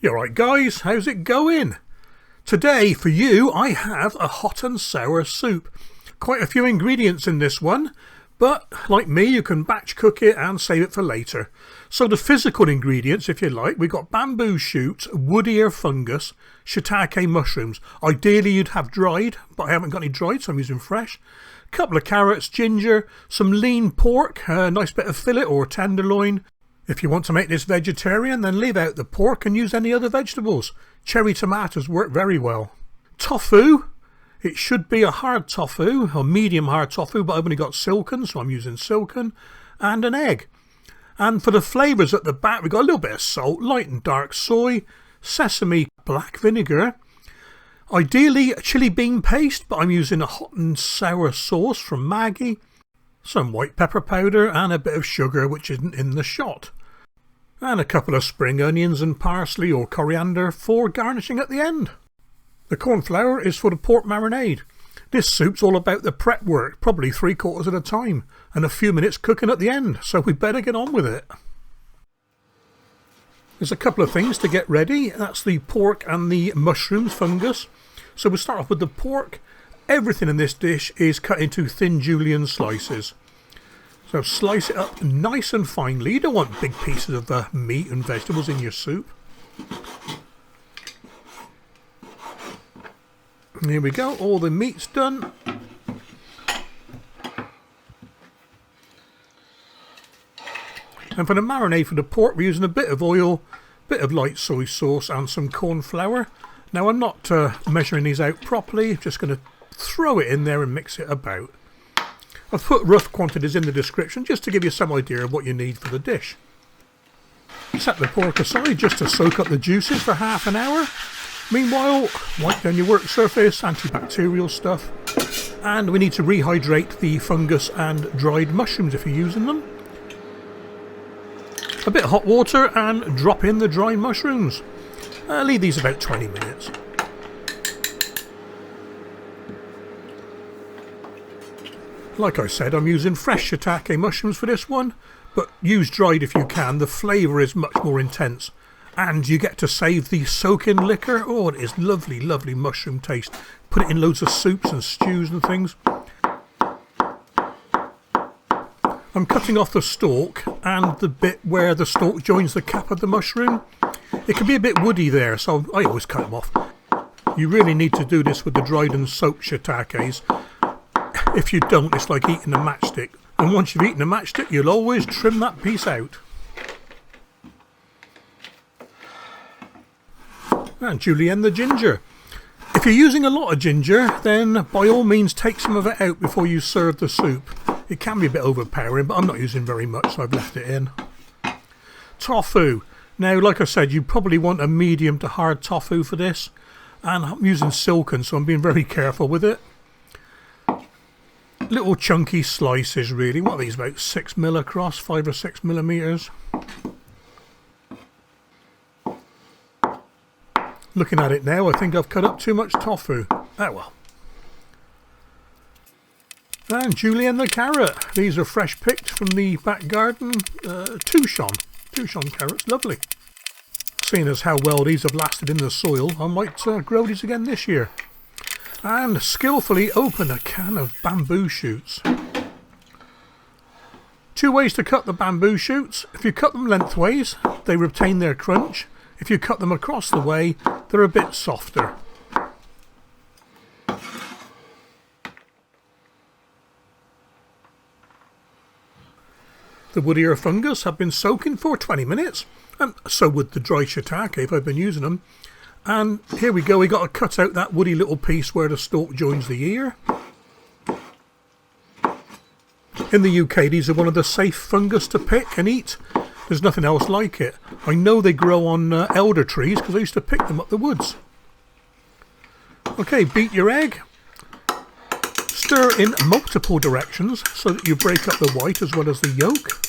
You alright guys, how's it going? Today for you I have a hot and sour soup. Quite a few ingredients in this one, but like me you can batch cook it and save it for later. So the physical ingredients, if you like, we've got bamboo shoots, wood ear fungus, shiitake mushrooms. Ideally you'd have dried, but I haven't got any dried so I'm using fresh. A couple of carrots, ginger, some lean pork, a nice bit of fillet or tenderloin. If you want to make this vegetarian, then leave out the pork and use any other vegetables. Cherry tomatoes work very well. Tofu. It should be a hard tofu, or medium hard tofu, but I've only got silken, so I'm using silken. And an egg. And for the flavours at the back, we've got a little bit of salt, light and dark soy, sesame, black vinegar. Ideally, a chili bean paste, but I'm using a hot and sour sauce from Maggi. Some white pepper powder and a bit of sugar, which isn't in the shot. And a couple of spring onions and parsley or coriander for garnishing at the end. The cornflour is for the pork marinade. This soup's all about the prep work, probably 3/4 of the time, and a few minutes cooking at the end, so we better get on with it. There's a couple of things to get ready. That's the pork and the mushrooms fungus. So we'll start off with the pork. Everything in this dish is cut into thin julienne slices. So slice it up nice and finely. You don't want big pieces of meat and vegetables in your soup. And here we go, all the meat's done. And for the marinade for the pork, we're using a bit of oil, bit of light soy sauce and some corn flour. Now I'm not measuring these out properly, just going to throw it in there and mix it about. I've put rough quantities in the description just to give you some idea of what you need for the dish. Set the pork aside just to soak up the juices for half an hour. Meanwhile, wipe down your work surface, antibacterial stuff, and we need to rehydrate the fungus and dried mushrooms if you're using them. A bit of hot water and drop in the dried mushrooms. Leave these about 20 minutes. Like I said, I'm using fresh shiitake mushrooms for this one, but use dried if you can. The flavour is much more intense. And you get to save the soak-in liquor. Oh, it is lovely, lovely mushroom taste. Put it in loads of soups and stews and things. I'm cutting off the stalk and the bit where the stalk joins the cap of the mushroom. It can be a bit woody there, so I always cut them off. You really need to do this with the dried and soaked shiitakes. If you don't, it's like eating a matchstick. And once you've eaten a matchstick, you'll always trim that piece out. And julienne the ginger. If you're using a lot of ginger, then by all means take some of it out before you serve the soup. It can be a bit overpowering, but I'm not using very much, so I've left it in. Tofu. Now, like I said, you probably want a medium to hard tofu for this. And I'm using silken, so I'm being very careful with it. Little chunky slices really. What are these, about 6mm across, 5 or 6 millimeters. Looking at it now, I think I've cut up too much tofu. Oh well. And julienne the carrot. These are fresh picked from the back garden. Touchon carrots, lovely. Seeing as how well these have lasted in the soil, I might grow these again this year. And skillfully open a can of bamboo shoots. 2 ways to cut the bamboo shoots. If you cut them lengthways, they retain their crunch. If you cut them across the way, they're a bit softer. The wood ear fungus have been soaking for 20 minutes, and so would the dry shiitake if I've been using them. And here we go, we got to cut out that woody little piece where the stalk joins the ear. In the UK, these are one of the safe fungus to pick and eat. There's nothing else like it. I know they grow on elder trees because I used to pick them up the woods. Okay, beat your egg. Stir in multiple directions so that you break up the white as well as the yolk.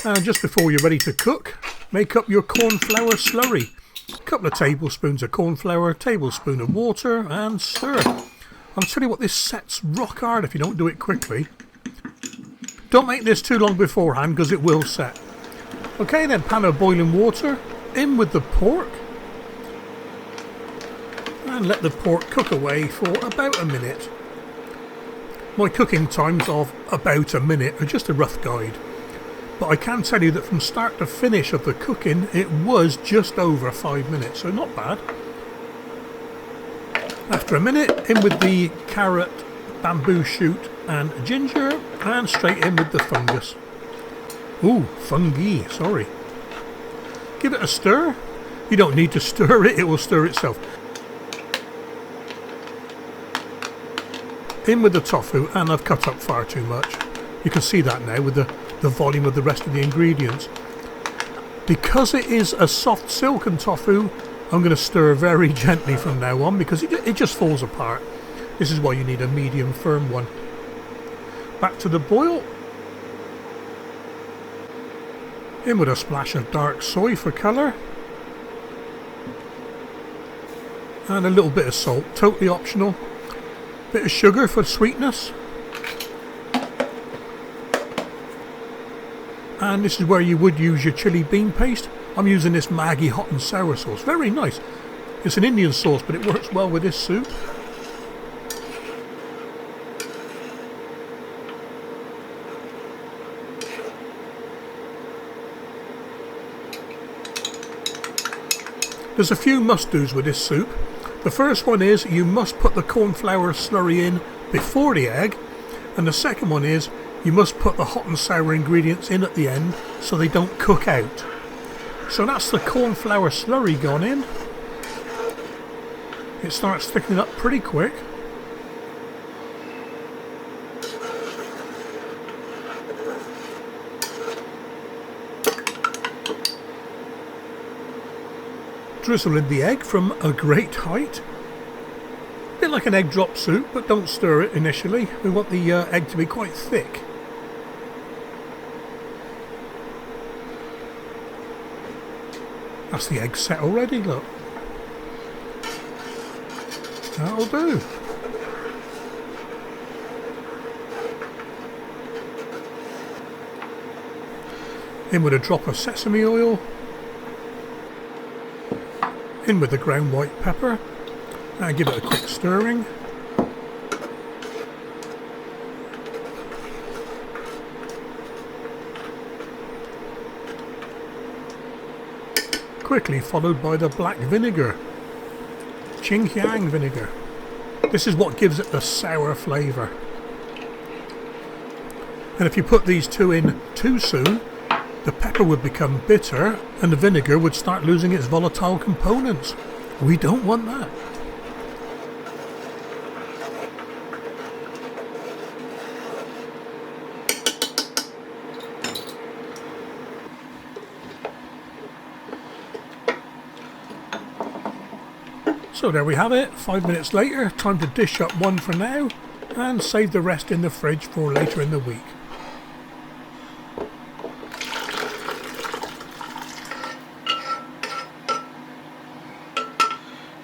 And just before you're ready to cook, make up your cornflour slurry. A couple of tablespoons of cornflour, tablespoon of water, and stir. I'll tell you what, this sets rock hard if you don't do it quickly. Don't make this too long beforehand because it will set. Okay, then pan of boiling water, in with the pork, and let the pork cook away for about a minute. My cooking times of about a minute are just a rough guide, but I can tell you that from start to finish of the cooking it was just over 5 minutes, so not bad. After a minute, in with the carrot, bamboo shoot and ginger, and straight in with the fungus. Ooh, fungi, sorry. Give it a stir. You don't need to stir it, it will stir itself. In with the tofu, and I've cut up far too much. You can see that now with the volume of the rest of the ingredients. Because it is a soft silken tofu, I'm going to stir very gently from now on because it just falls apart. This is why you need a medium firm one. Back to the boil. In with a splash of dark soy for colour. And a little bit of salt, totally optional. Bit of sugar for sweetness. And this is where you would use your chili bean paste. I'm using this Maggi hot and sour sauce. Very nice. It's an Indian sauce, but it works well with this soup. There's a few must-dos with this soup. The first one is you must put the cornflour slurry in before the egg, and the second one is you must put the hot and sour ingredients in at the end so they don't cook out. So that's the cornflour slurry gone in. It starts thickening up pretty quick. Drizzle in the egg from a great height. A bit like an egg drop soup, but don't stir it initially. We want the egg to be quite thick. That's the egg set already, look. That'll do. In with a drop of sesame oil. In with the ground white pepper, and give it a quick stirring. Quickly followed by the black vinegar, julienne vinegar. This is what gives it the sour flavour. And if you put these two in too soon, the pepper would become bitter and the vinegar would start losing its volatile components. We don't want that. So there we have it, 5 minutes later. Time to dish up one for now and save the rest in the fridge for later in the week.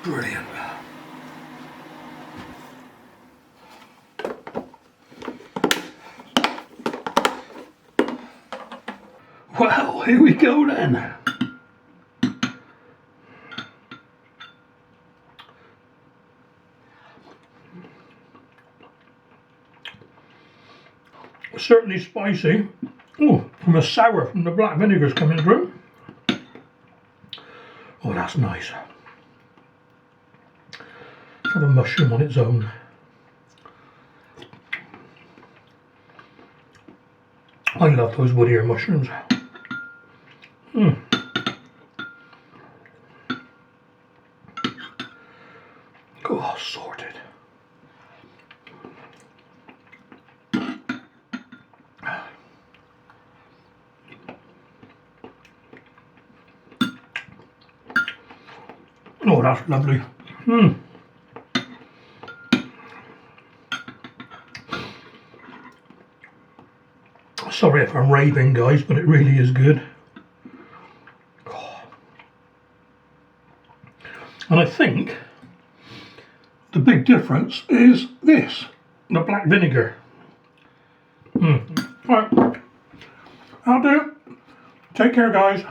Brilliant. Well, here we go then. Certainly spicy. Oh, from the sour from the black vinegar's coming through. Oh, that's nice. Have a mushroom on its own. I love those woodier mushrooms. Oh, sorted. Oh, that's lovely. Sorry if I'm raving, guys, but it really is good. Oh. And I think the big difference is this, the black vinegar. Right, I'll do. Take care, guys.